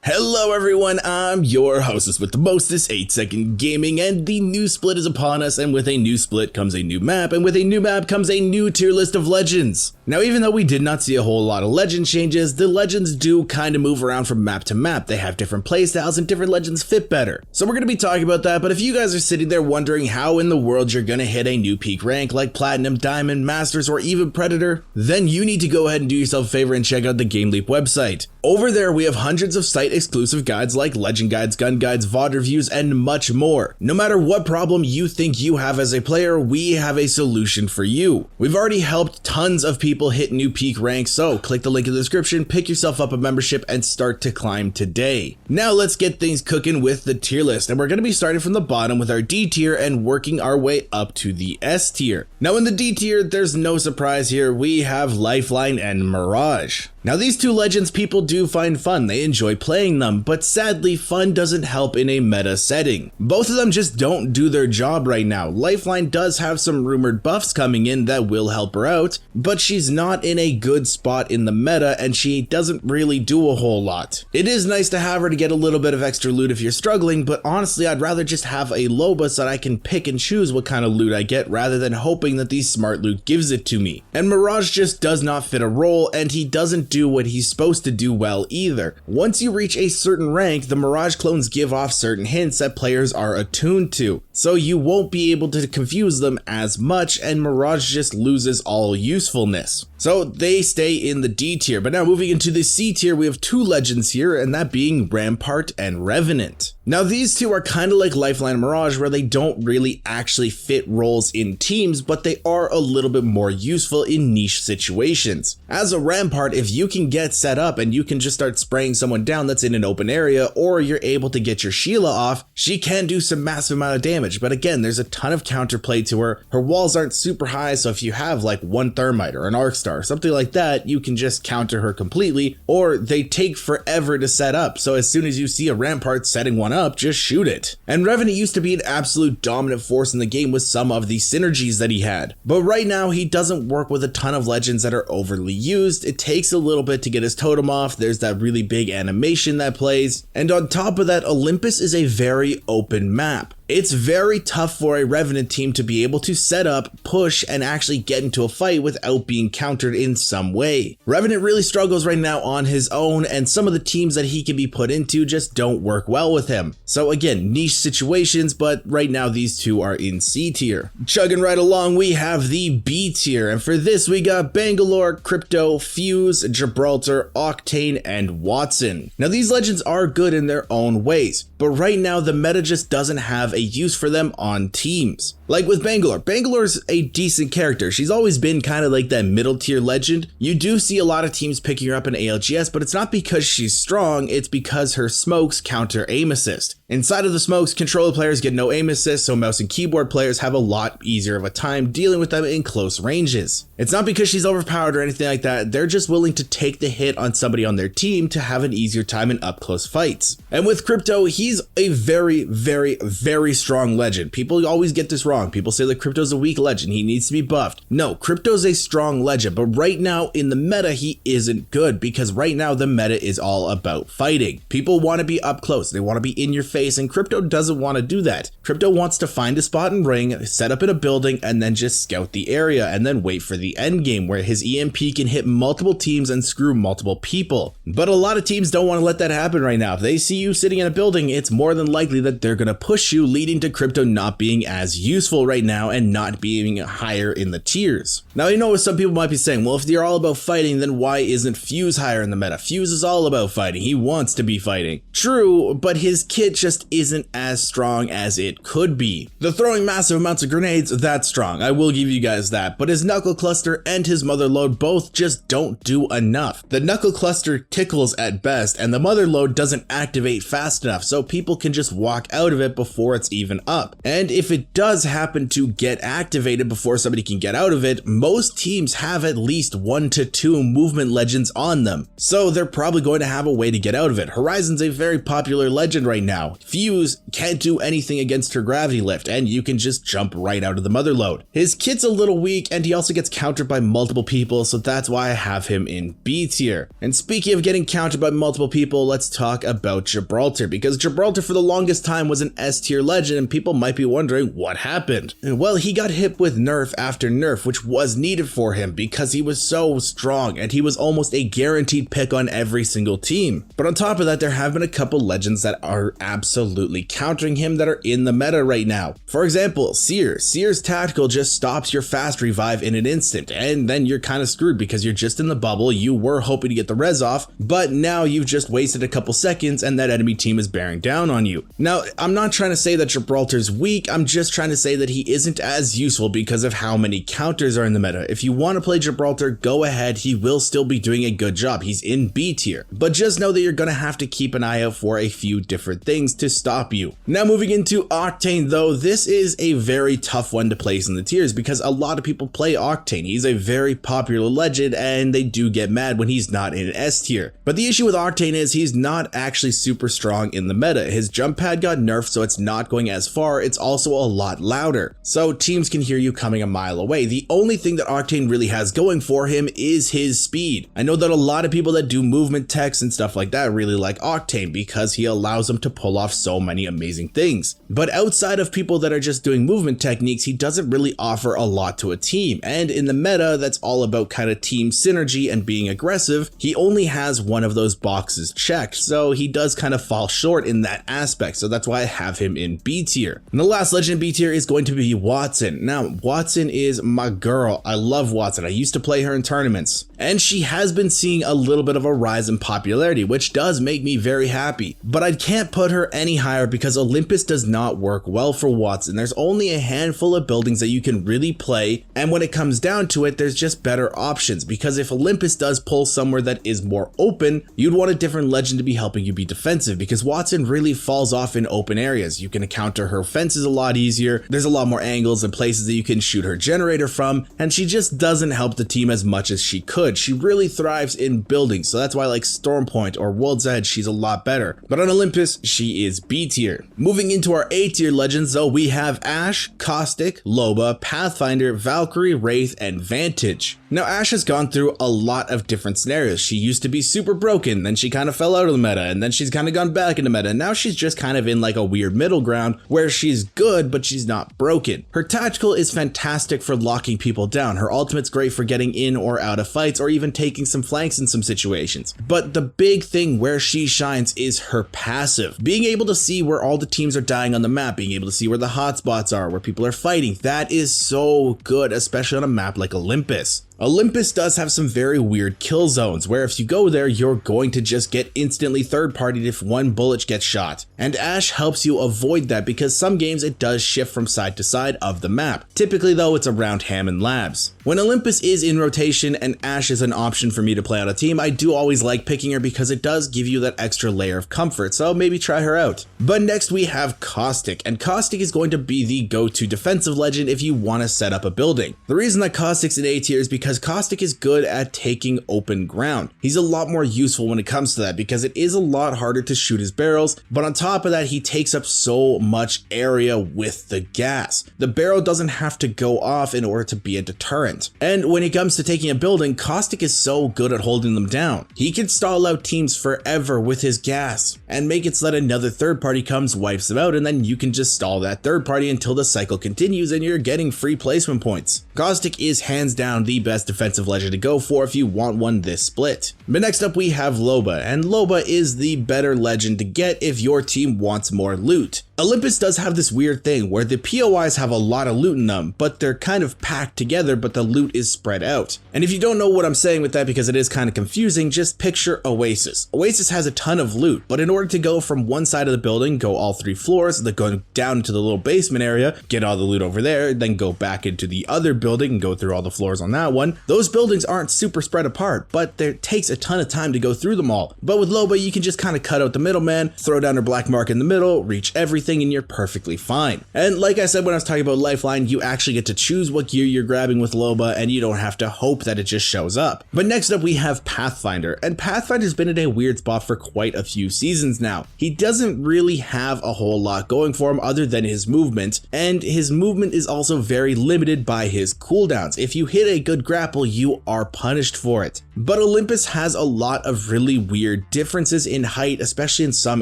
Hello everyone, I'm your hostess with the mostest, 8-Second Gaming, and the new split is upon us, and with a new split comes a new map, and with a new map comes a new tier list of legends. Now even though we did not see a whole lot of legend changes, the legends do kind of move around from map to map. They have different playstyles and different legends fit better. So we're going to be talking about that, but if you guys are sitting there wondering how in the world you're going to hit a new peak rank like Platinum, Diamond, Masters, or even Predator, then you need to go ahead and do yourself a favor and check out the GameLeap website. Over there we have hundreds of site exclusive guides like legend guides, gun guides, VOD reviews, and much more. No matter what problem you think you have as a player, we have a solution for you. We've already helped tons of people hit new peak ranks, so click the link in the description, pick yourself up a membership, and start to climb today. Now let's get things cooking with the tier list, and we're going to be starting from the bottom with our D tier and working our way up to the S tier. Now in the D tier, there's no surprise here, we have Lifeline and Mirage. Now these two legends people do find fun, they enjoy playing them, but sadly fun doesn't help in a meta setting. Both of them just don't do their job right now. Lifeline does have some rumored buffs coming in that will help her out, but she's not in a good spot in the meta and she doesn't really do a whole lot. It is nice to have her to get a little bit of extra loot if you're struggling, but honestly I'd rather just have a Loba so that I can pick and choose what kind of loot I get rather than hoping that the smart loot gives it to me. And Mirage just does not fit a role, and he doesn't do what he's supposed to do well either. Once you reach a certain rank, the Mirage clones give off certain hints that players are attuned to, so you won't be able to confuse them as much, and Mirage just loses all usefulness. So they stay in the D tier. But now moving into the C tier, we have two legends here, and that being Rampart and Revenant. Now these two are kind of like Lifeline and Mirage, where they don't really actually fit roles in teams, but they are a little bit more useful in niche situations. As a Rampart, if you can get set up and you can just start spraying someone down that's in an open area, or you're able to get your Sheila off, she can do some massive amount of damage. But again, there's a ton of counterplay to her. Her walls aren't super high, so if you have like one Thermite or an Arc Star or something like that, you can just counter her completely, or they take forever to set up. So as soon as you see a Rampart setting one up, just shoot it. And Revenant used to be an absolute dominant force in the game with some of the synergies that he had, but right now he doesn't work with a ton of legends that are overly used. It takes a little bit to get his totem off, there's that really big animation that plays, and on top of that, Olympus is a very open map. It's very tough for a Revenant team to be able to set up, push, and actually get into a fight without being countered in some way. Revenant really struggles right now on his own, and some of the teams that he can be put into just don't work well with him. So again, niche situations, but right now these two are in C tier. Chugging right along, we have the B tier, and for this we got Bangalore, Crypto, Fuse, Gibraltar, Octane, and Watson. Now these legends are good in their own ways, but right now the meta just doesn't have a use for them on teams. Like with Bangalore, Bangalore's a decent character. She's always been kind of like that middle tier legend. You do see a lot of teams picking her up in ALGS, but it's not because she's strong, it's because her smokes counter aim assist. Inside of the smokes, controller players get no aim assist, so mouse and keyboard players have a lot easier of a time dealing with them in close ranges. It's not because she's overpowered or anything like that, they're just willing to take the hit on somebody on their team to have an easier time in up close fights. And with Crypto, he's a very strong legend. People always get this wrong. People say that Crypto's a weak legend, he needs to be buffed. No, Crypto's a strong legend, but right now in the meta he isn't good, because right now the meta is all about fighting. People want to be up close, they want to be in your face, and Crypto doesn't want to do that. Crypto wants to find a spot and ring, set up in a building, and then just scout the area and then wait for the end game where his EMP can hit multiple teams and screw multiple people. But a lot of teams don't want to let that happen right now. If they see you sitting in a building, it's more than likely that they're going to push you, leading to Crypto not being as useful right now and not being higher in the tiers. Now I know some people might be saying, well, if you're all about fighting, then why isn't Fuse higher in the meta? Fuse is all about fighting, he wants to be fighting. True, but his kit just isn't as strong as it could be. The throwing massive amounts of grenades, that's strong, I will give you guys that, but his knuckle cluster and his mother load both just don't do enough. The knuckle cluster tickles at best, and the mother load doesn't activate fast enough, so people can just walk out of it before it's even up. And if it does happen to get activated before somebody can get out of it, most teams have at least 1 to 2 movement legends on them, so they're probably going to have a way to get out of it. Horizon's a very popular legend right now. Fuse can't do anything against her gravity lift, and you can just jump right out of the mother load. His kit's a little weak, and he also gets countered by multiple people, so that's why I have him in B tier. And speaking of getting countered by multiple people, let's talk about Gibraltar, because Gibraltar for the longest time was an S tier legend, and people might be wondering what happened. Well, he got hit with nerf after nerf, which was needed for him because he was so strong, and he was almost a guaranteed pick on every single team. But on top of that, there have been a couple legends that are absolutely countering him that are in the meta right now. For example, Seer. Seer's tactical just stops your fast revive in an instant, and then you're kind of screwed because you're just in the bubble. You were hoping to get the res off, but now you've just wasted a couple seconds and that enemy team is bearing down on you. Now, I'm not trying to say that Gibraltar's weak, I'm just trying to say that he isn't as useful because of how many counters are in the meta. If you want to play Gibraltar, go ahead, he will still be doing a good job. He's in B tier, but just know that you're gonna have to keep an eye out for a few different things to stop you. Now moving into Octane though, this is a very tough one to place in the tiers because a lot of people play Octane. He's a very popular legend and they do get mad when he's not in an S tier. But the issue with Octane is he's not actually super strong in the meta. His jump pad got nerfed, so it's not going as far. It's also a lot louder, so teams can hear you coming a mile away. The only thing that Octane really has going for him is his speed. I know that a lot of people that do movement techs and stuff like that really like Octane because he allows them to pull off so many amazing things. But outside of people that are just doing movement techniques, he doesn't really offer a lot to a team. And in the meta that's all about kind of team synergy and being aggressive, he only has one of those boxes checked. So he does kind of fall short in that aspect. So that's why I have him in B tier. And the last legend in B tier is going to be Watson. Now, Watson is my girl. I love Watson. I used to play her in tournaments, and she has been seeing a little bit of a rise in popularity, which does make me very happy. But I can't put her any higher because Olympus does not work well for Watson. There's only a handful of buildings that you can really play, and when it comes down to it, there's just better options, because if Olympus does pull somewhere that is more open, you'd want a different legend to be helping you be defensive, because Watson really falls off in open areas. You can counter her fences a lot easier, there's a lot more angles and places that you can shoot her generator from, and she just doesn't help the team as much as she could. She really thrives in buildings, so that's why like Stormpoint or World's Edge, she's a lot better. But on Olympus, she is B tier. Moving into our A tier legends though, we have Ashe, Caustic, Loba, Pathfinder, Valkyrie, Wraith, and Vantage. Now Ashe has gone through a lot of different scenarios. She used to be super broken, then she kind of fell out of the meta, and then she's kind of gone back into meta, and now she's just kind of in like a weird middle ground where she's good but she's not broken. Her tactical is fantastic for locking people down. Her ultimate's great for getting in or out of fights or even taking some flanks in some situations. But the big thing where she shines is her passive. Being able to see where all the teams are dying on the map, being able to see where the hotspots are, where people are fighting, that is so good, especially on a map like Olympus. Olympus does have some very weird kill zones where if you go there, you're going to just get instantly third-partied if one bullet gets shot. And Ashe helps you avoid that because some games it does shift from side to side of the map. Typically though, it's around Hammond Labs. When Olympus is in rotation and Ashe is an option for me to play on a team, I do always like picking her because it does give you that extra layer of comfort, so maybe try her out. But next we have Caustic, and Caustic is going to be the go-to defensive legend if you want to set up a building. The reason that Caustic's in A tier is because Caustic is good at taking open ground. He's a lot more useful when it comes to that because it is a lot harder to shoot his barrels, but on top of that, he takes up so much area with the gas. The barrel doesn't have to go off in order to be a deterrent. And when it comes to taking a building, Caustic is so good at holding them down. He can stall out teams forever with his gas and make it so that another third party comes, wipes them out, and then you can just stall that third party until the cycle continues and you're getting free placement points. Caustic is hands down the best defensive legend to go for if you want one this split. But next up we have Loba, and Loba is the better legend to get if your team wants more loot. Olympus does have this weird thing where the POIs have a lot of loot in them, but they're kind of packed together, but the loot is spread out. And if you don't know what I'm saying with that because it is kind of confusing, just picture Oasis. Oasis has a ton of loot, but in order to go from one side of the building, go all 3 floors, then go down into the little basement area, get all the loot over there, then go back into the other building and go through all the floors on that one, one, those buildings aren't super spread apart, but it takes a ton of time to go through them all. But with Loba, you can just kind of cut out the middleman, throw down her black mark in the middle, reach everything, and you're perfectly fine. And like I said when I was talking about Lifeline, you actually get to choose what gear you're grabbing with Loba, and you don't have to hope that it just shows up. But next up we have Pathfinder, and Pathfinder's been in a weird spot for quite a few seasons now. He doesn't really have a whole lot going for him other than his movement, and his movement is also very limited by his cooldowns. If you hit a good grapple, you are punished for it. But Olympus has a lot of really weird differences in height, especially in some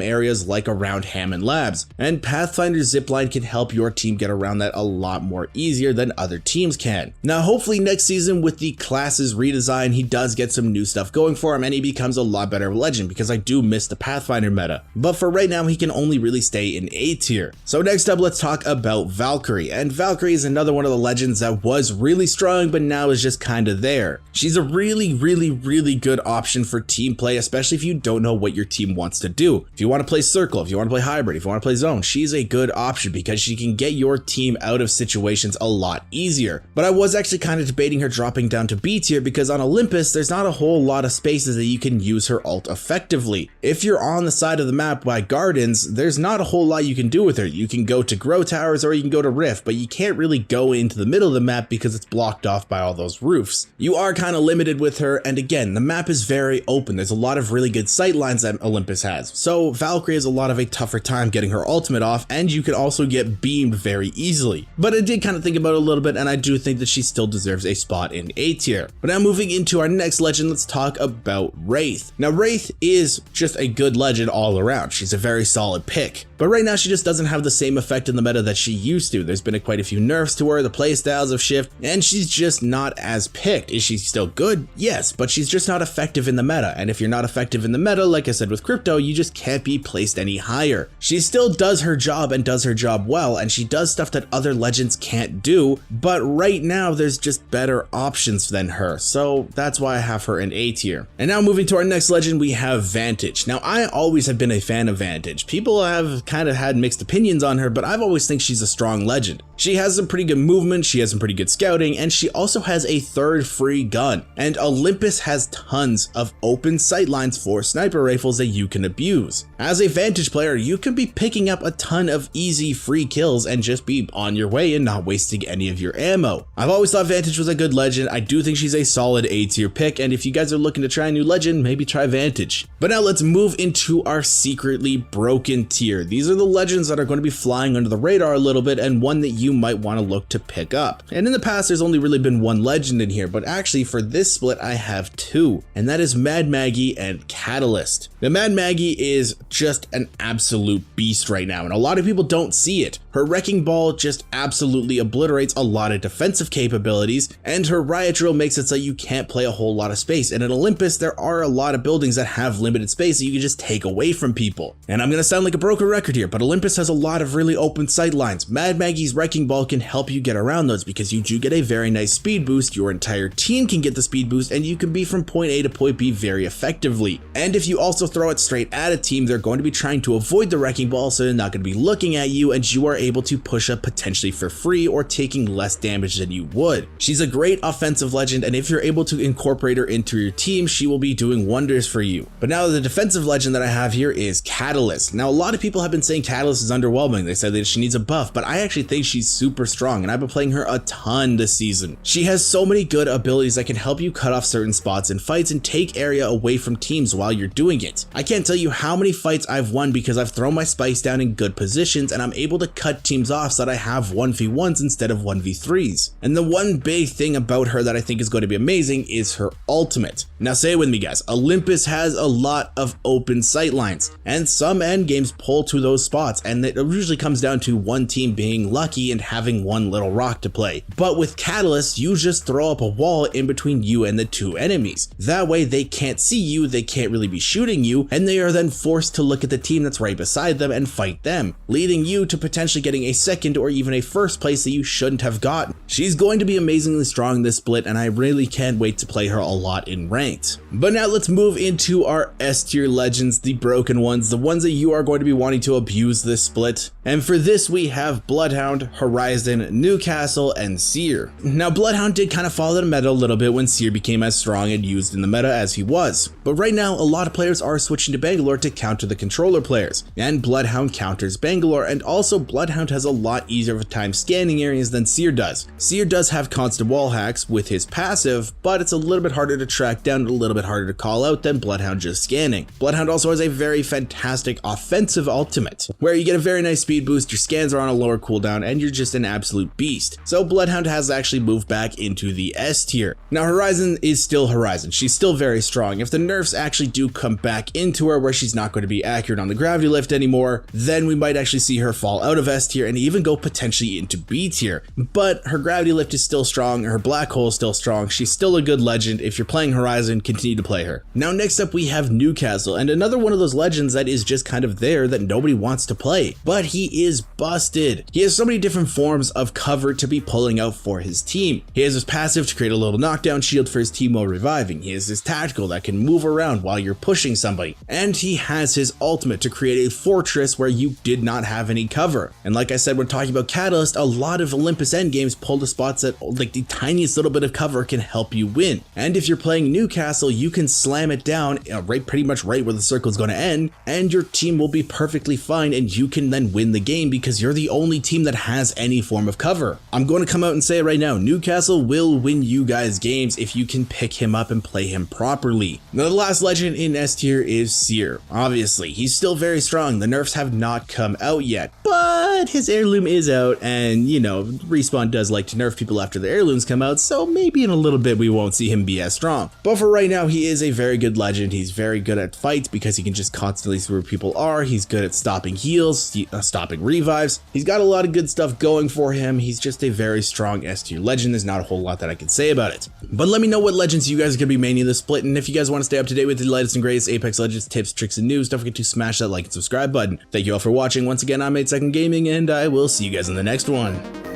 areas like around Hammond Labs, and Pathfinder's zipline can help your team get around that a lot more easier than other teams can. Now hopefully next season with the classes redesign, he does get some new stuff going for him and he becomes a lot better of a legend, because I do miss the Pathfinder meta. But for right now, he can only really stay in A tier. So next up, let's talk about Valkyrie, and Valkyrie is another one of the legends that was really strong but now is just kind of there. She's a really good option for team play, especially if you don't know what your team wants to do. If you want to play circle, if you want to play hybrid, if you want to play zone, she's a good option because she can get your team out of situations a lot easier. But I was actually kind of debating her dropping down to B tier because on Olympus, there's not a whole lot of spaces that you can use her ult effectively. If you're on the side of the map by gardens, there's not a whole lot you can do with her. You can go to grow towers or you can go to rift, but you can't really go into the middle of the map because it's blocked off by all those roofs. You are kind of limited with her, and again, the map is very open. There's a lot of really good sight lines that Olympus has, so Valkyrie has a lot of a tougher time getting her ultimate off, and you can also get beamed very easily. But I did kind of think about it a little bit, and I do think that she still deserves a spot in A tier. But now moving into our next legend, let's talk about Wraith. Now Wraith is just a good legend all around. She's a very solid pick, but right now she just doesn't have the same effect in the meta that she used to. There's been quite a few nerfs to her, the playstyles have shifted, and she's just not as picked. Is she still good? Yes, but she's just not effective in the meta, and if you're not effective in the meta, like I said with Crypto, you just can't be placed any higher. She still does her job and does her job well, and she does stuff that other legends can't do, but right now there's just better options than her, so that's why I have her in A tier. And now moving to our next legend, we have Vantage. Now I always have been a fan of Vantage. People have kind of had mixed opinions on her, but I've always think she's a strong legend. She has some pretty good movement, she has some pretty good scouting, and she also has a third free gun. And Olympus has tons of open sightlines for sniper rifles that you can abuse. As a Vantage player, you can be picking up a ton of easy free kills and just be on your way and not wasting any of your ammo. I've always thought Vantage was a good legend. I do think she's a solid A tier pick, and if you guys are looking to try a new legend, maybe try Vantage. But now let's move into our secretly broken tier. These are the legends that are going to be flying under the radar a little bit, and one that you might want to look to pick up. And in the past, there's only really been one legend in here, but actually for this split, I have two, and that is Mad Maggie and Catalyst. Now Mad Maggie is just an absolute beast right now, and a lot of people don't see it. Her Wrecking Ball just absolutely obliterates a lot of defensive capabilities, and her Riot Drill makes it so you can't play a whole lot of space. And in Olympus, there are a lot of buildings that have limited space that you can just take away from people. And I'm gonna sound like a broken record here, but Olympus has a lot of really open sight lines. Mad Maggie's Wrecking Ball can help you get around those because you do get a very nice speed boost. Your entire team can get the speed boost, and you can be from point A to point B very effectively. And if you also throw it straight at a team, they're going to be trying to avoid the Wrecking Ball, so they're not going to be looking at you, and you are able to push up potentially for free or taking less damage than you would. She's a great offensive legend, and if you're able to incorporate her into your team, she will be doing wonders for you. But now the defensive legend that I have here is Catalyst. Now a lot of people have been saying Catalyst is underwhelming. They said that she needs a buff, but I actually think she's super strong, and I've been playing her a ton this season. She has so many good abilities that can help you cut off certain spots in fights and take area away from teams while you're doing it. I can't tell you how many fights I've won because I've thrown my spikes down in good positions, and I'm able to cut teams off so that I have 1v1s instead of 1v3s. And the one big thing about her that I think is going to be amazing is her ultimate. Now say it with me guys, Olympus has a lot of open sight lines, and some end games pull to those spots, and it usually comes down to one team being lucky and having one little rock to play. But with Catalyst, you just throw up a wall in between you and the two enemies. That way they can't see you, they can't really be shooting you, and they are then forced to look at the team that's right beside them and fight them, leading you to potentially getting a second or even a first place that you shouldn't have gotten. She's going to be amazingly strong this split, and I really can't wait to play her a lot in ranked. But now let's move into our S tier legends, the broken ones, the ones that you are going to be wanting to abuse this split. And for this we have Bloodhound, Horizon, Newcastle, and Seer. Now Bloodhound did kind of fall in the meta a little bit when Seer became as strong and used in the meta as he was. But right now a lot of players are switching to Bangalore to counter the controller players. And Bloodhound counters Bangalore, and also Bloodhound has a lot easier of a time scanning areas than Seer does. Seer does have constant wall hacks with his passive, but it's a little bit harder to track down, a little bit harder to call out than Bloodhound just scanning. Bloodhound also has a very fantastic offensive ultimate, where you get a very nice speed boost, your scans are on a lower cooldown, and you're just an absolute beast. So Bloodhound has actually moved back into the S tier. Now Horizon is still Horizon, she's still very strong. If the nerfs actually do come back into her where she's not going to be accurate on the gravity lift anymore, then we might actually see her fall out of S tier and even go potentially into B tier. But her gravity lift is still strong, her black hole is still strong, she's still a good legend. If you're playing Horizon, continue to play her. Now next up we have Newcastle, and another one of those legends that is just kind of there that nobody wants to play, but he is busted. He has so many different forms of cover to be pulling out for his team. He has his passive to create a little knockdown shield for his team while reviving. He has his tactical that can move around while you're pushing somebody. And he has his ultimate to create a fortress where you did not have any cover. And like I said when talking about Catalyst, a lot of Olympus endgames pull to spots that like the tiniest little bit of cover can help you win. And if you're playing Newcastle, you can slam it down pretty much right where the circle is going to end, and your team will be perfectly fine, and you can then win the game because you're the only team that has any form of cover. I'm going to come out and say it right now, Newcastle will win you guys games if you can pick him up and play him properly. Now the last legend in S tier is Seer. Obviously, he's still very strong, the nerfs have not come out yet, but his heirloom is out, and you know, Respawn does like to nerf people after the heirlooms come out, so maybe in a little bit we won't see him be as strong. But for right now, he is a very good legend. He's very good at fights because he can just constantly see where people are. He's good at stopping heals, stopping revives. He's got a lot of good stuff going for him. He's just a very strong S tier legend. There's not a whole lot that I can say about it. But let me know what legends you guys are going to be maining this split, and if you guys want to stay up to date with the latest and greatest Apex Legends tips, tricks, and news, don't forget to smash that like and subscribe button. Thank you all for watching. Once again, I'm 8 Second Gaming, and I will see you guys in the next one.